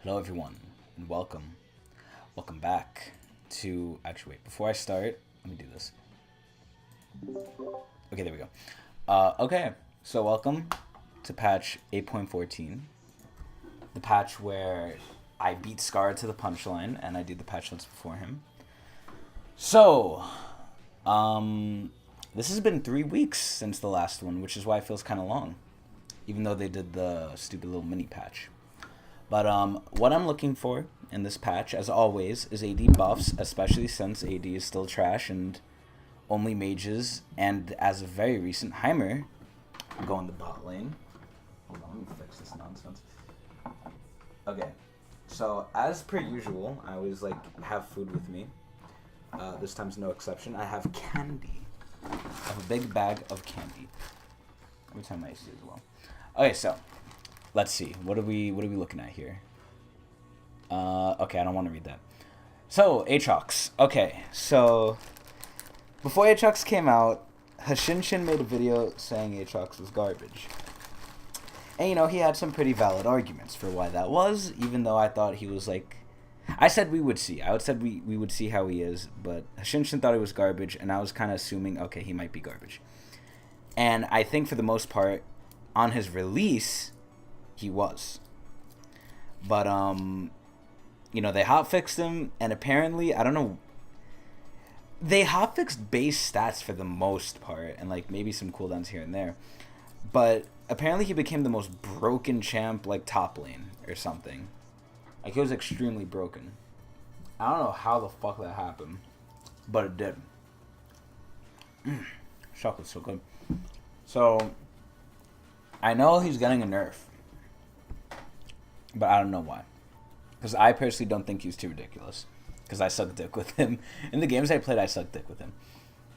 Hello everyone, and welcome. Welcome back to... Actually, wait, before I start, let me do this. Okay, there we go. Okay, so welcome to patch 8.14. The patch where I beat Scar to the punchline, and I did the patch notes before him. So, this has been 3 weeks since the last one, which is why it feels kind of long. Even though they did the stupid little mini patch. But what I'm looking for in this patch, as always, is AD buffs, especially since AD is still trash and only mages. And as of very recent, Heimer go in the bot lane. Hold on, let me fix this nonsense. Okay, so as per usual, I always have food with me. This time's no exception. I have candy. I have a big bag of candy. Let me turn my AC as well. Okay, so let's see. What are we looking at here? Okay, I don't want to read that. So, Aatrox. Okay, so before Aatrox came out, Hashinshin made a video saying Aatrox was garbage. And, you know, he had some pretty valid arguments for why that was, even though I thought he was I said we would see. I said we would see how he is, but Hashinshin thought he was garbage, and I was kind of assuming, okay, he might be garbage. And I think for the most part, on his release, he was. But, you know, they hotfixed him, and apparently, I don't know, they hotfixed base stats for the most part, and, maybe some cooldowns here and there. But apparently he became the most broken champ, top lane or something. He was extremely broken. I don't know how the fuck that happened, but it did. Chocolate's so good. So, I know he's getting a nerf, but I don't know why. Because I personally don't think he's too ridiculous. Because I suck dick with him. In the games I played, I suck dick with him.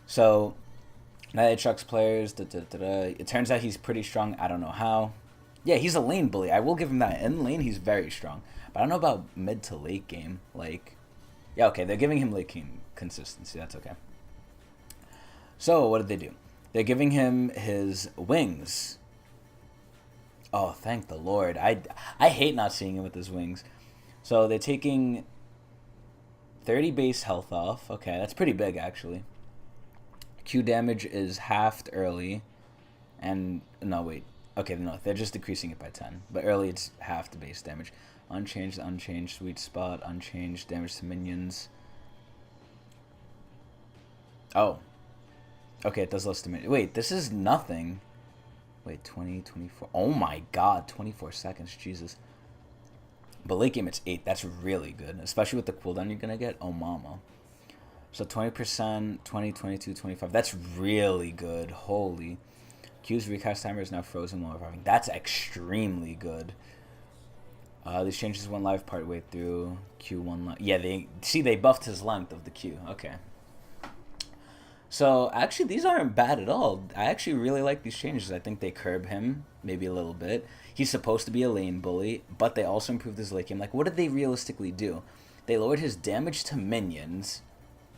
So, now that Aatrox players, it turns out he's pretty strong. I don't know how. Yeah, he's a lane bully. I will give him that. In lane, he's very strong. But I don't know about mid to late game. Yeah, okay, they're giving him late game consistency. That's okay. So, what did they do? They're giving him his wings. Oh, thank the Lord. I hate not seeing him with his wings. So they're taking 30 base health off. Okay, that's pretty big, actually. Q damage is halved early. And, no, wait. Okay, no, they're just decreasing it by 10. But early, it's half the base damage. Unchanged, sweet spot, unchanged, damage to minions. Oh. Okay, it does less to minions. Wait, this is nothing. Wait, 20, 24. Oh my god, 24 seconds. Jesus. But late game, it's 8. That's really good. Especially with the cooldown you're going to get. Oh, mama. So 20%, 20, 22, 25. That's really good. Holy. Q's recast timer is now frozen while reviving. That's extremely good. These changes went live partway through. Q1 live. Yeah, they buffed his length of the Q. Okay. So, actually, these aren't bad at all. I actually really like these changes. I think they curb him, maybe a little bit. He's supposed to be a lane bully, but they also improved his late game. What did they realistically do? They lowered his damage to minions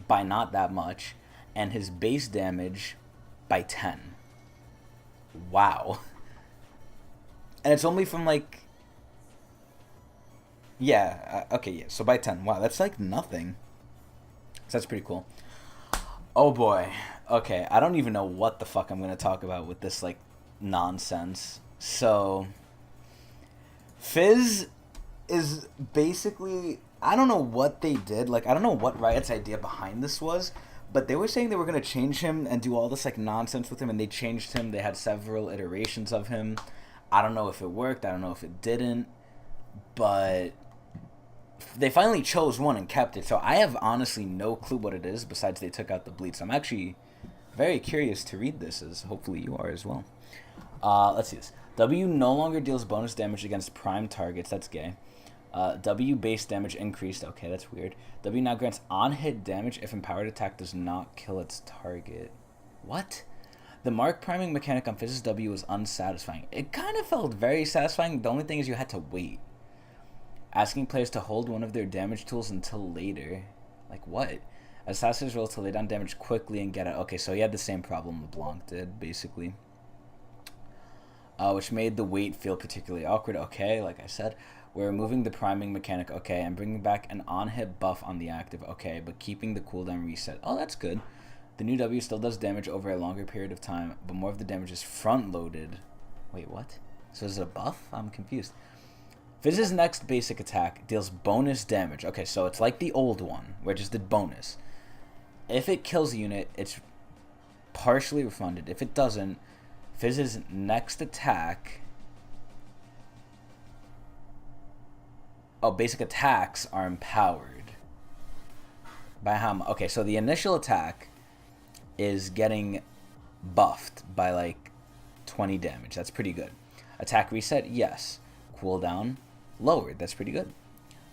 by not that much, and his base damage by 10. Wow. And it's only from, yeah, okay, yeah, so by 10. Wow, that's, nothing. So that's pretty cool. Oh boy. Okay, I don't even know what the fuck I'm going to talk about with this, nonsense. So, Fizz is basically... I don't know what they did. I don't know what Riot's idea behind this was, but they were saying they were going to change him and do all this, nonsense with him, and they changed him. They had several iterations of him. I don't know if it worked. I don't know if it didn't, but... they finally chose one and kept it, so I have honestly no clue what it is besides they took out the bleed. So I'm actually very curious to read this, as hopefully you are as well. Let's see this. W no longer deals bonus damage against prime targets. That's gay. W base damage increased. Okay, that's weird. W now grants on-hit damage if empowered attack does not kill its target. What? The mark priming mechanic on Fizz's W was unsatisfying. It kind of felt very satisfying. The only thing is you had to wait. Asking players to hold one of their damage tools until later. What? Assassins roll to lay down damage quickly and get it. Okay, so he had the same problem LeBlanc did, basically. which made the wait feel particularly awkward. Okay, like I said. We're removing the priming mechanic, okay, and bringing back an on-hit buff on the active, okay, but keeping the cooldown reset. Oh, that's good. The new W still does damage over a longer period of time, but more of the damage is front-loaded. Wait, what? So is it a buff? I'm confused. Fizz's next basic attack deals bonus damage. Okay, so it's like the old one, where it just did bonus. If it kills a unit, it's partially refunded. If it doesn't, Fizz's next attack... Oh, basic attacks are empowered. By how much? Okay, so the initial attack is getting buffed by like 20 damage. That's pretty good. Attack reset, yes. Cooldown, lowered. That's pretty good.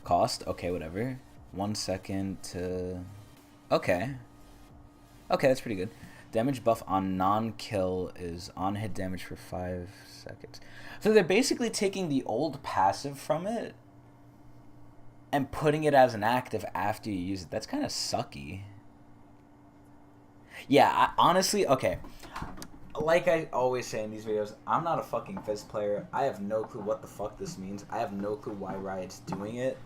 Cost, okay, whatever. 1 second to... Okay. Okay, that's pretty good. Damage buff on non-kill is on-hit damage for 5 seconds. So they're basically taking the old passive from it and putting it as an active after you use it. That's kind of sucky. Yeah, honestly, okay. Like I always say in these videos, I'm not a fucking Fizz player. I have no clue what the fuck this means. I have no clue why Riot's doing it.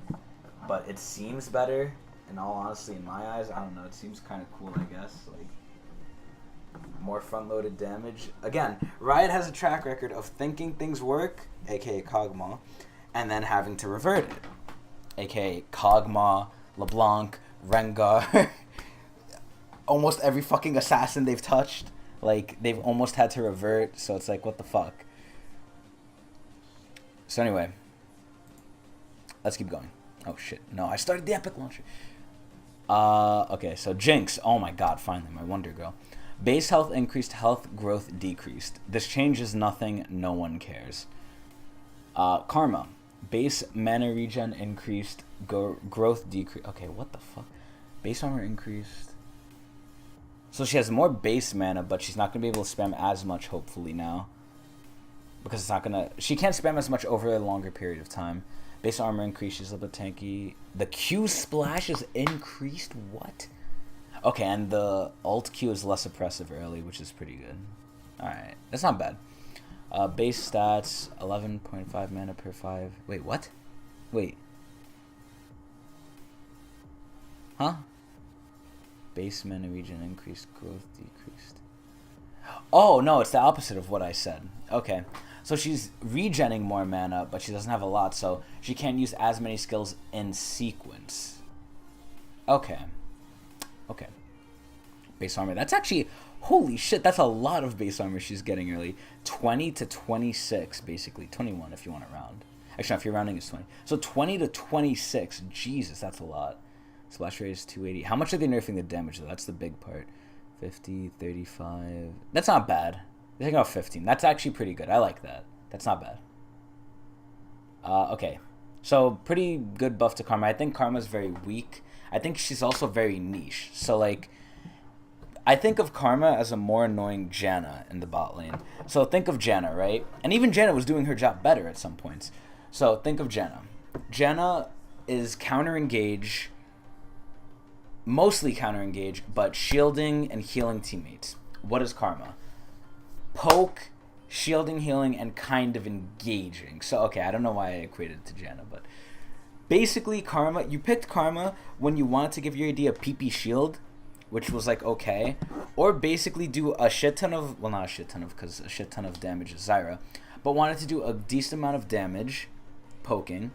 But it seems better. In all honesty, in my eyes, I don't know. It seems kind of cool, I guess. Like, more front-loaded damage. Again, Riot has a track record of thinking things work, aka Kog'Maw, and then having to revert it, aka Kog'Maw, LeBlanc, Rengar. Almost every fucking assassin they've touched. Like, they've almost had to revert, so it's like, what the fuck? So anyway, let's keep going. Oh shit, no, I started the epic launcher. Okay, so Jinx, oh my god, finally, my Wonder Girl. Base health increased, health growth decreased. This changes nothing, no one cares. Karma, base mana regen increased, growth decreased. Okay, what the fuck? Base armor increased. So she has more base mana, but she's not going to be able to spam as much, hopefully, now. Because it's not going to... She can't spam as much over a longer period of time. Base armor increased, she's a little bit tanky. The Q splash is increased? What? Okay, and the ult Q is less oppressive early, which is pretty good. Alright, that's not bad. Base stats, 11.5 mana per 5. Wait, what? Wait. Huh? Base mana regen increased, growth decreased. Oh, no, it's the opposite of what I said. Okay. So she's regenning more mana, but she doesn't have a lot, so she can't use as many skills in sequence. Okay. Okay. Base armor. That's actually... Holy shit, that's a lot of base armor she's getting early. 20 to 26, basically. 21 if you want to round. Actually, no, if you're rounding, it's 20. So 20 to 26. Jesus, that's a lot. Splash rate is 280. How much are they nerfing the damage, though? That's the big part. 50, 35. That's not bad. They're taking out 15. That's actually pretty good. I like that. That's not bad. Okay. So, pretty good buff to Karma. I think Karma's very weak. I think she's also very niche. So, like, I think of Karma as a more annoying Janna in the bot lane. So, think of Janna, right? And even Janna was doing her job better at some points. So, think of Janna. Janna is counter-engage... Mostly counter-engage, but shielding and healing teammates. What is Karma? Poke, shielding, healing, and kind of engaging. So, okay, I don't know why I equated it to Janna, but... Basically, Karma... You picked Karma when you wanted to give your AD a PP shield, which was, like, okay. Or basically do a shit ton of... Well, not a shit ton of, because a shit ton of damage is Zyra. But wanted to do a decent amount of damage, poking,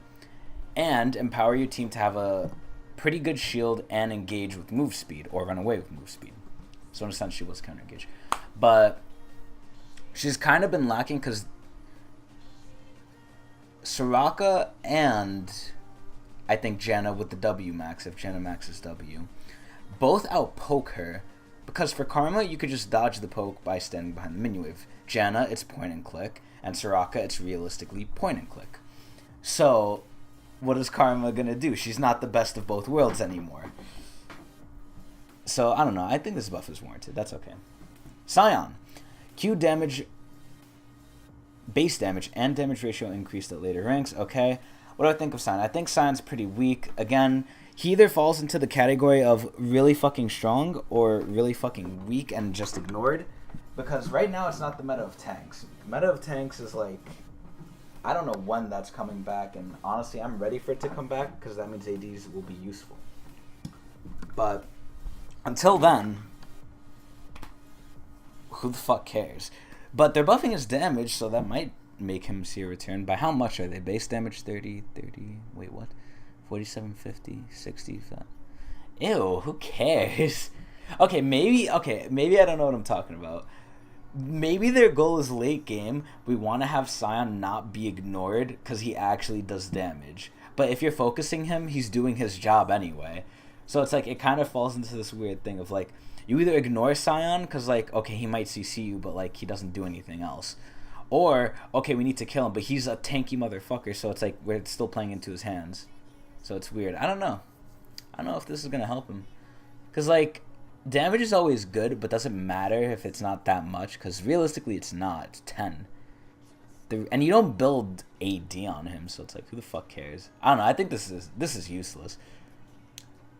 and empower your team to have a... pretty good shield and engage with move speed, or run away with move speed. So in a sense, she was counter engage, but she's kind of been lacking because Soraka and I think Janna with the W max, if Janna maxes W, both out poke her, because for Karma you could just dodge the poke by standing behind the minion wave. Janna, it's point and click, and Soraka, it's realistically point and click. So what is Karma gonna do? She's not the best of both worlds anymore. So, I don't know. I think this buff is warranted. That's okay. Sion. Q damage, base damage, and damage ratio increased at later ranks. Okay. What do I think of Sion? I think Sion's pretty weak. Again, he either falls into the category of really fucking strong or really fucking weak and just ignored. Because right now it's not the meta of tanks. Meta of tanks is like... I don't know when that's coming back, and honestly, I'm ready for it to come back because that means ADs will be useful. But until then, who the fuck cares? But they're buffing his damage, so that might make him see a return. By how much are they? Base damage 30, wait, what? 47, 50, 60. Ew, who cares? Okay, maybe I don't know what I'm talking about. Maybe their goal is late game. We want to have Sion not be ignored because he actually does damage. But if you're focusing him, he's doing his job anyway. So it's like, it kind of falls into this weird thing of like, you either ignore Sion because like, okay, he might CC you, but like, he doesn't do anything else. Or, okay, we need to kill him, but he's a tanky motherfucker, so it's like, we're still playing into his hands. So it's weird. I don't know if this is going to help him. Because like, damage is always good, but doesn't matter if it's not that much, because realistically it's not. It's 10. And you don't build AD on him, so it's like, who the fuck cares? I don't know. I think this is useless.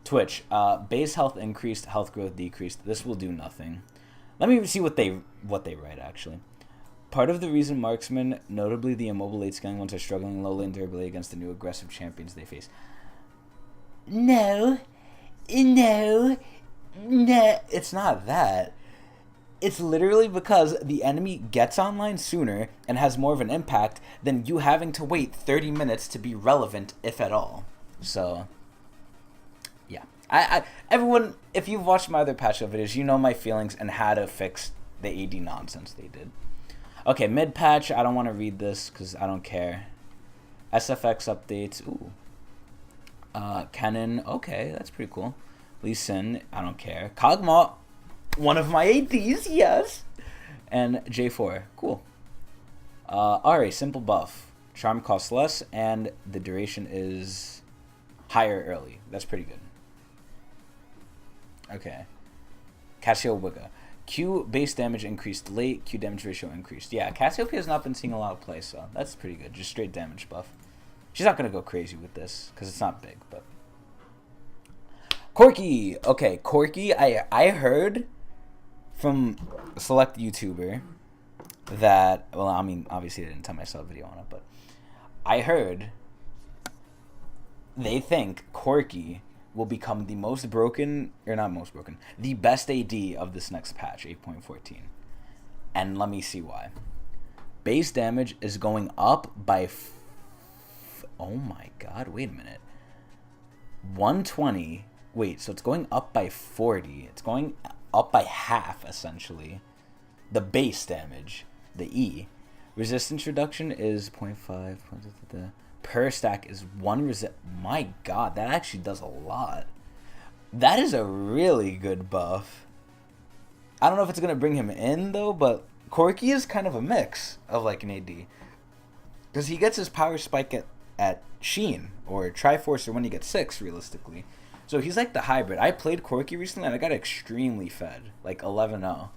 Twitch, base health increased, health growth decreased. This will do nothing. Let me see what they write, actually. Part of the reason marksmen, notably the immobile late scaling ones, are struggling low lane durability against the new aggressive champions they face. No, it's not that. It's literally because the enemy gets online sooner and has more of an impact than you having to wait 30 minutes to be relevant, if at all. So, yeah. Everyone, if you've watched my other patch up videos, you know my feelings and how to fix the AD nonsense they did. Okay, mid-patch, I don't want to read this because I don't care. SFX updates, ooh. Kennen, okay, that's pretty cool. Lee Sin, I don't care. Kog'Maw, one of my ADs, yes. And J4, cool. Ahri, simple buff. Charm costs less, and the duration is higher early. That's pretty good. Okay. Cassiopeia. Q base damage increased late, Q damage ratio increased. Yeah, Cassiopeia has not been seeing a lot of play, so that's pretty good. Just straight damage buff. She's not going to go crazy with this, because it's not big, but... Corki! Okay, Corki, I heard from a select YouTuber that... Well, I mean, obviously I didn't tell myself a video on it, but... I heard they think Corki will become the most broken... Or not most broken. The best AD of this next patch, 8.14. And let me see why. Base damage is going up by... Oh my god, wait a minute. 120. Wait, so it's going up by 40. It's going up by half, essentially. The base damage, the E. Resistance reduction is 0.5. Per stack is 1 My god, that actually does a lot. That is a really good buff. I don't know if it's going to bring him in, though, but Corki is kind of a mix of, like, an AD. Because he gets his power spike at Sheen, or Triforce, or when he gets 6, realistically. So he's like the hybrid. I played Corki recently, and I got extremely fed. Like, 11-0.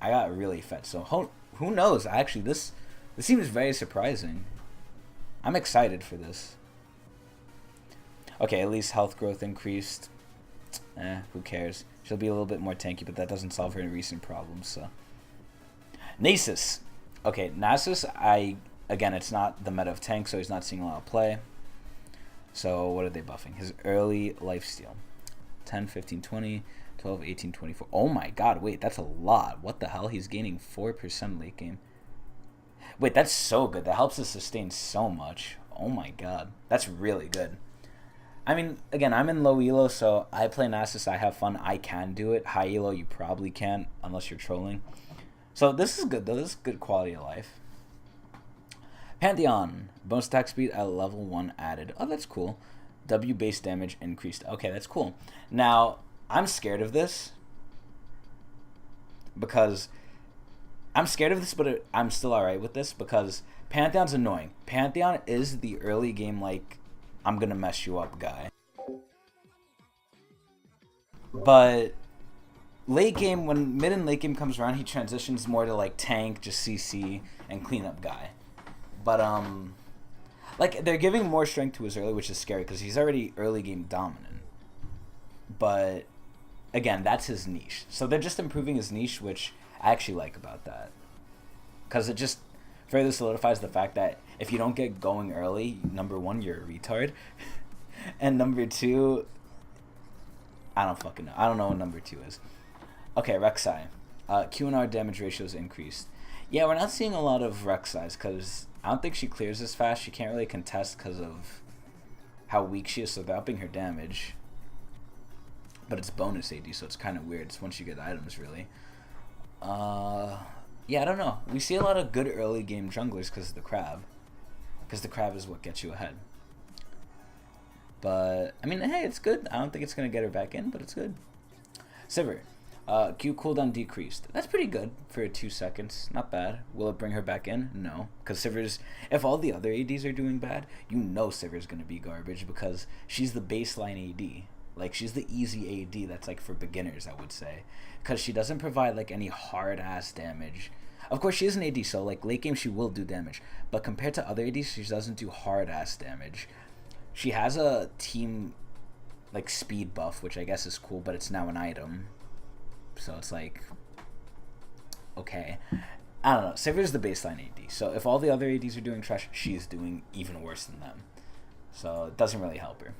I got really fed. So, who knows? Actually, this seems very surprising. I'm excited for this. Okay, at least health growth increased. Who cares? She'll be a little bit more tanky, but that doesn't solve her recent problems, so. Nasus. Okay, Nasus, again, it's not the meta of tank, so he's not seeing a lot of play. So, what are they buffing? His early lifesteal. 10, 15, 20, 12, 18, 24. Oh my god, wait, that's a lot. What the hell? He's gaining 4% late game. Wait, that's so good. That helps us sustain so much. Oh my god. That's really good. I mean, again, I'm in low elo, so I play Nasus. I have fun. I can do it. High elo, you probably can't, unless you're trolling. So this is good, though. This is good quality of life. Pantheon. Bonus attack speed at level 1 added. Oh, that's cool. W base damage increased. Okay, that's cool. Now, I'm scared of this. Because... I'm scared of this, but I'm still alright with this because Pantheon's annoying. Pantheon is the early game, like, I'm gonna mess you up guy. But late game, when mid and late game comes around, he transitions more to, like, tank, just CC, and cleanup guy. But, like, they're giving more strength to his early, which is scary because he's already early game dominant. But, again, that's his niche. So they're just improving his niche, which... I actually like about that. Because it just further solidifies the fact that If you don't get going early, number one, you're a retard. And number two, I don't fucking know. I don't know what number two is. Okay, Rek'Sai. Q and R damage ratios increased. Yeah, we're not seeing a lot of Rek'Sai's because I don't think she clears as fast. She can't really contest because of how weak she is, so they're upping her damage. But it's bonus AD, so it's kind of weird. It's once you get items, really. Yeah, I don't know. We see a lot of good early game junglers because of the crab. Because the crab is what gets you ahead. But, I mean, hey, it's good. I don't think it's going to get her back in, but it's good. Sivir. Q cooldown decreased. That's pretty good for 2 seconds. Not bad. Will it bring her back in? No. Because Sivir's... If all the other ADs are doing bad, you know Sivir's going to be garbage because she's the baseline AD. Like, she's the easy AD that's, like, for beginners, I would say. Because she doesn't provide, like, any hard-ass damage. Of course, she is an AD, so, like, late game she will do damage. But compared to other ADs, she doesn't do hard-ass damage. She has a team, like, speed buff, which I guess is cool, but it's now an item. So it's like, okay. I don't know. Sivir's the baseline AD. So if all the other ADs are doing trash, she's doing even worse than them. So it doesn't really help her.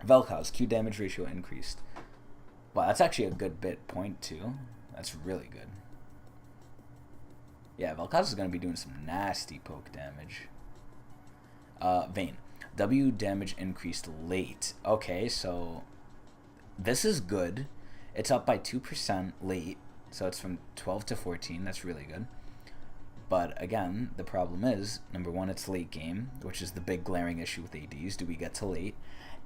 Vel'Koz's Q damage ratio increased. Wow, that's actually a good bit. 0.2. That's really good. Yeah, Vel'Koz is going to be doing some nasty poke damage. Vayne. W damage increased late. Okay, so this is good. It's up by 2% late, so it's from 12 to 14. That's really good. But again, the problem is, number one, it's late game, which is the big glaring issue with ADs. Do we get to late?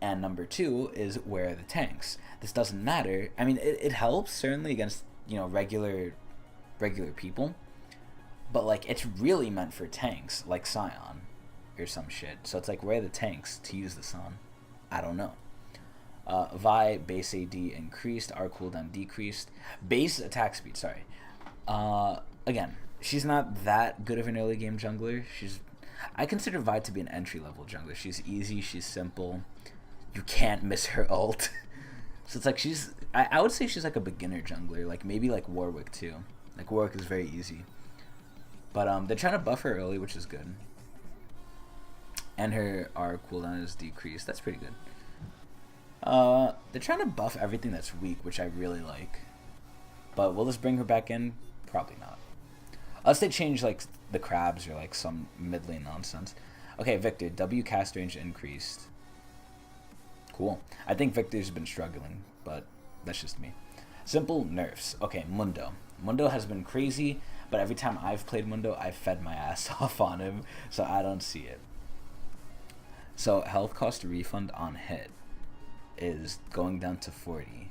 And number two is, where are the tanks? This doesn't matter. I mean, it helps, certainly, against, you know, regular people. But, like, it's really meant for tanks, like Sion or some shit. So it's like, where are the tanks to use this on? I don't know. Vi base AD increased, R cooldown decreased. Base attack speed, sorry. Again, she's not that good of an early game jungler. I consider Vi to be an entry level jungler. She's easy, she's simple. You can't miss her ult. So it's like I would say she's like a beginner jungler, like maybe like Warwick too. Like Warwick is very easy. But they're trying to buff her early, which is good. And her R cooldown is decreased. That's pretty good. They're trying to buff everything that's weak, which I really like. But will this bring her back in? Probably not. Unless they change, like, the crabs or, like, some mid-lane nonsense. Okay, Victor. W cast range increased. Cool. I think Victor's been struggling, but that's just me. Simple nerfs. Okay, Mundo. Mundo has been crazy, but every time I've played Mundo, I've fed my ass off on him, so I don't see it. So, health cost refund on hit is going down to 40,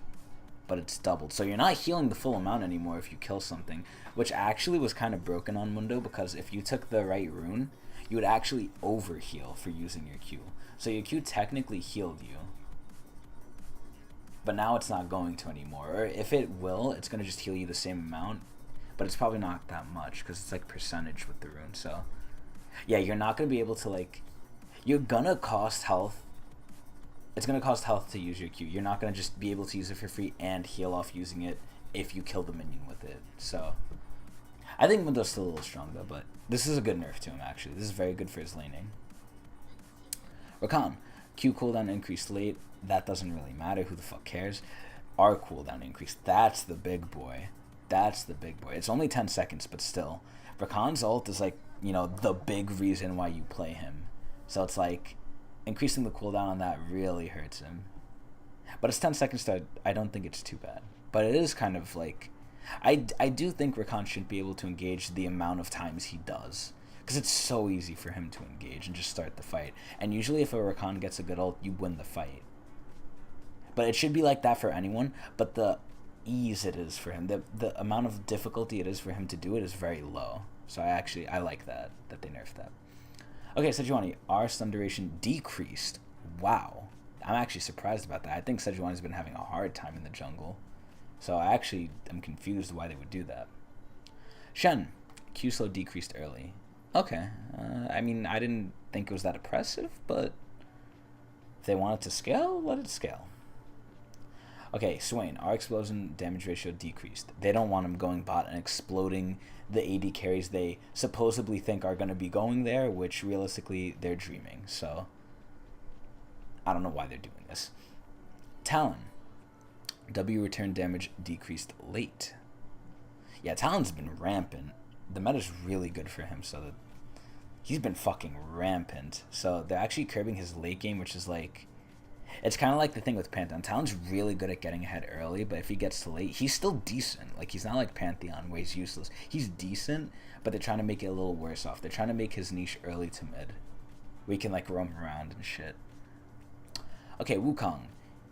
but it's doubled. So you're not healing the full amount anymore if you kill something, which actually was kind of broken on Mundo, because if you took the right rune, you would actually overheal for using your Q. So your Q technically healed you, but now it's not going to anymore. Or if it will, it's going to just heal you the same amount, but it's probably not that much because it's like percentage with the rune. So yeah, you're not going to be able to, like, you're going to cost health. It's going to cost health to use your Q. You're not going to just be able to use it for free and heal off using it if you kill the minion with it. So, I think Mundo's still a little strong, though, but this is a good nerf to him, actually. This is very good for his laning. Rakan. Q cooldown increased late. That doesn't really matter. Who the fuck cares? R cooldown increased. That's the big boy. That's the big boy. It's only 10 seconds, but still. Rakan's ult is, like, you know, the big reason why you play him. So it's like, increasing the cooldown on that really hurts him. But it's 10 seconds, so I don't think it's too bad. But it is kind of like... I do think Rakan shouldn't be able to engage the amount of times he does. Because it's so easy for him to engage and just start the fight. And usually if a Rakan gets a good ult, you win the fight. But it should be like that for anyone. But the ease it is for him, the amount of difficulty it is for him to do it is very low. So I like that they nerfed that. Okay, Sejuani, our stun duration decreased. Wow. I'm actually surprised about that. I think Sejuani's been having a hard time in the jungle. So I actually am confused why they would do that. Shen, Q slow decreased early. Okay. I mean, I didn't think it was that oppressive, but if they want it to scale, let it scale. Okay, Swain, our explosion damage ratio decreased. They don't want him going bot and exploding the AD carries they supposedly think are going to be going there, which realistically they're dreaming. So I don't know why they're doing this. Talon, W return damage decreased late. Yeah, Talon's been rampant. The meta's really good for him, so that he's been fucking rampant. So they're actually curbing his late game, which is like, it's kind of like the thing with Pantheon. Talon's really good at getting ahead early, but if he gets to late, he's still decent. Like, he's not like Pantheon where he's useless. He's decent, but they're trying to make it a little worse off. They're trying to make his niche early to mid. We can like roam around and shit. Okay, Wukong.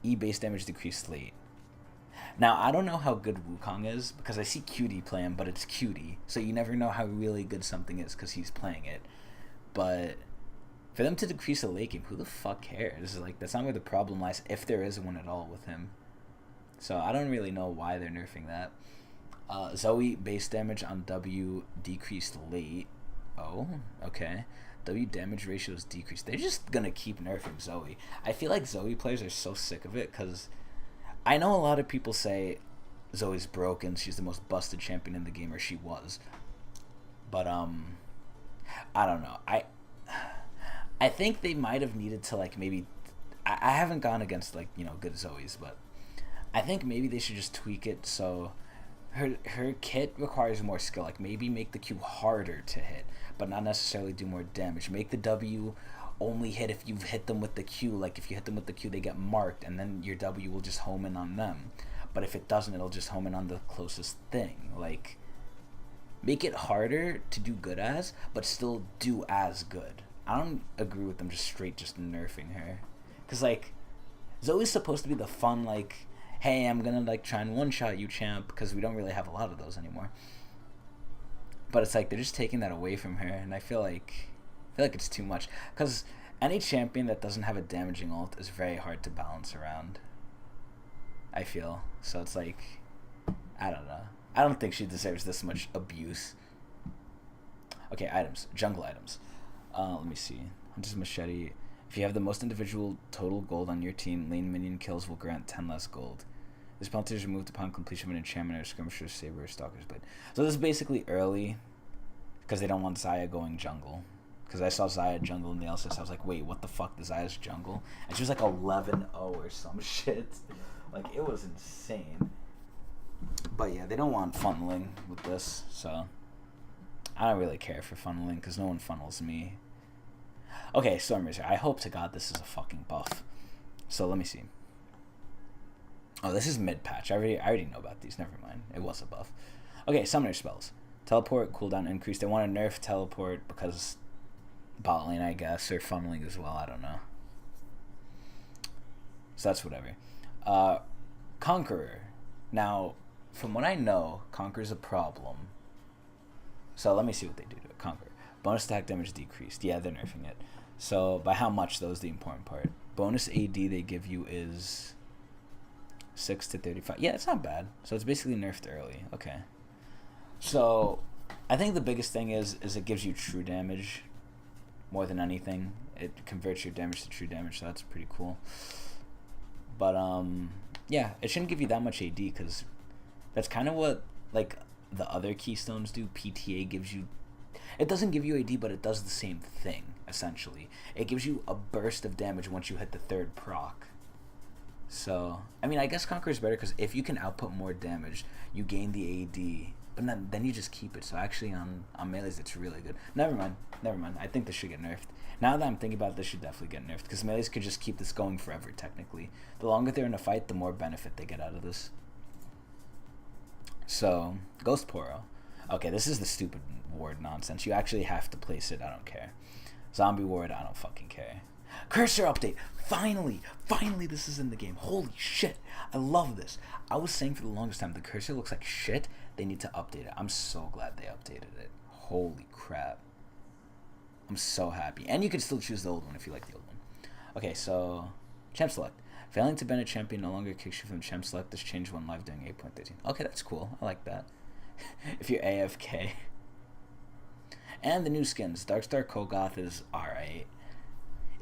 E base damage decreased late. Now, I don't know how good Wukong is, because I see Cutie play him, but it's Cutie. So you never know how really good something is because he's playing it. But for them to decrease a late game, who the fuck cares? Like, that's not where the problem lies, if there is one at all with him. So I don't really know why they're nerfing that. Zoe base damage on W decreased late. Oh, okay. W damage ratios decreased. They're just gonna keep nerfing Zoe. I feel like Zoe players are so sick of it, because I know a lot of people say Zoe's broken, she's the most busted champion in the game, or she was. But I don't know. I think they might have needed to, like, maybe, I haven't gone against, like, you know, good Zoes, but I think maybe they should just tweak it so her kit requires more skill. Like, maybe make the Q harder to hit, but not necessarily do more damage. Make the W only hit if you hit them with the Q. Like, if you hit them with the Q, they get marked, and then your W will just home in on them. But if it doesn't, it'll just home in on the closest thing. Like, make it harder to do good as, but still do as good. I don't agree with them just nerfing her. Because, like, Zoe's supposed to be the fun, like, hey, I'm gonna, like, try and one-shot you, champ, because we don't really have a lot of those anymore. But it's like, they're just taking that away from her, and I feel like it's too much. Because any champion that doesn't have a damaging ult is very hard to balance around, I feel. So it's like, I don't know. I don't think she deserves this much abuse. Okay, items. Jungle items. Let me see. Hunter's Machete. If you have the most individual total gold on your team, lane minion kills will grant 10 less gold. This penalty is removed upon completion of an enchantment or skirmisher's saber or stalker's blade. So this is basically early, because they don't want Xayah going jungle. Because I saw Xayah jungle in the LCS, I was like, wait, what the fuck, the Xayah's jungle? And she was like 11-0 or some shit. Like, it was insane. But yeah, they don't want funneling with this, so I don't really care for funneling, because no one funnels me. Okay, Stormrazor. I hope to God this is a fucking buff. So let me see. Oh, this is mid-patch. I already know about these. Never mind. It was a buff. Okay, Summoner spells. Teleport, cooldown increase. They want to nerf teleport because bot lane, I guess, or funneling as well. I don't know. So that's whatever. Conqueror. Now, from what I know, Conqueror's a problem. So let me see what they do to it. Conqueror. Bonus attack damage decreased. Yeah, they're nerfing it. So by how much, though, is the important part. Bonus AD they give you is 6 to 35. Yeah, it's not bad. So it's basically nerfed early. Okay. So I think the biggest thing is it gives you true damage more than anything. It converts your damage to true damage, so that's pretty cool. But yeah, it shouldn't give you that much AD, because that's kind of what, like, the other keystones do. PTA gives you, it doesn't give you AD, but it does the same thing, essentially. It gives you a burst of damage once you hit the third proc. So, I mean, I guess Conqueror is better, because if you can output more damage, you gain the AD, but then you just keep it. So actually on melees, it's really good. Never mind. I think this should get nerfed. Now that I'm thinking about it, this should definitely get nerfed, because melees could just keep this going forever, technically. The longer they're in a fight, the more benefit they get out of this. So, Ghost Poro. Okay, this is the stupid ward nonsense. You actually have to place it. I don't care. Zombie ward, I don't fucking care. Cursor update. Finally, this is in the game. Holy shit. I love this. I was saying for the longest time, the cursor looks like shit. They need to update it. I'm so glad they updated it. Holy crap. I'm so happy. And you can still choose the old one if you like the old one. Okay, so champ select. Failing to ban a champion no longer kicks you from champ select. This changed when live doing 8.13. Okay, that's cool. I like that. If you're AFK. And the new skins. Darkstar Kogoth is alright,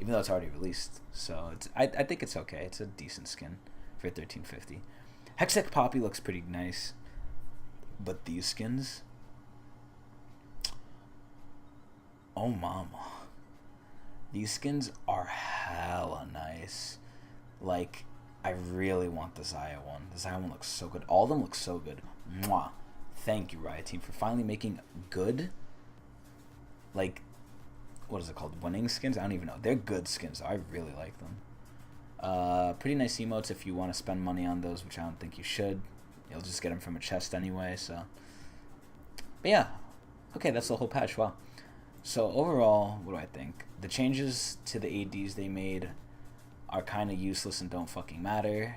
even though it's already released. So it's I think it's okay. It's a decent skin for 1350. Hextech Poppy looks pretty nice, but these skins, oh mama, these skins are hella nice. Like, I really want the Zaya one. The Zaya one looks so good. All of them look so good. Mwah. Thank you, Riot Team, for finally making good, like, what is it called? Winning skins? I don't even know. They're good skins. I really like them. Pretty nice emotes if you want to spend money on those, which I don't think you should. You'll just get them from a chest anyway, so. But yeah. Okay, that's the whole patch. Wow. So overall, what do I think? The changes to the ADs they made are kind of useless and don't fucking matter.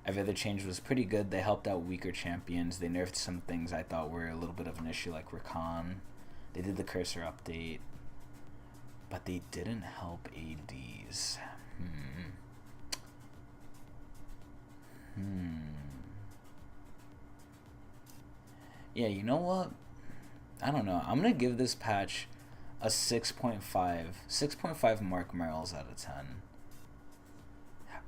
Every other change was pretty good. They helped out weaker champions. They nerfed some things I thought were a little bit of an issue, like Rakan. They did the cursor update. But they didn't help ADs. Yeah, you know what? I don't know. I'm going to give this patch a 6.5. 6.5 Mark Merrills out of 10.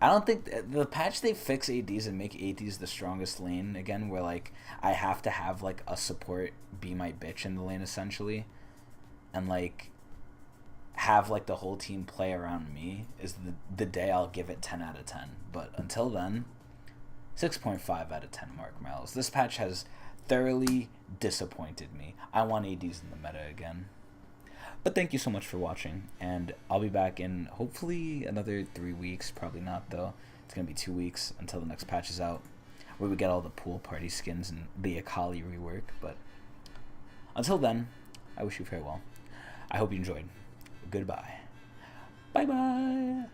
I don't think the patch they fix ADs and make ADs the strongest lane again, where like I have to have like a support be my bitch in the lane essentially, and like have like the whole team play around me, is the day I'll give it 10 out of 10. But until then, 6.5 out of 10 Mark Merrills. This patch has thoroughly disappointed me. I want ADs in the meta again. But thank you so much for watching, and I'll be back in hopefully another 3 weeks. Probably not, though. It's going to be 2 weeks until the next patch is out, where we get all the pool party skins and the Akali rework. But until then, I wish you farewell. I hope you enjoyed. Goodbye. Bye-bye.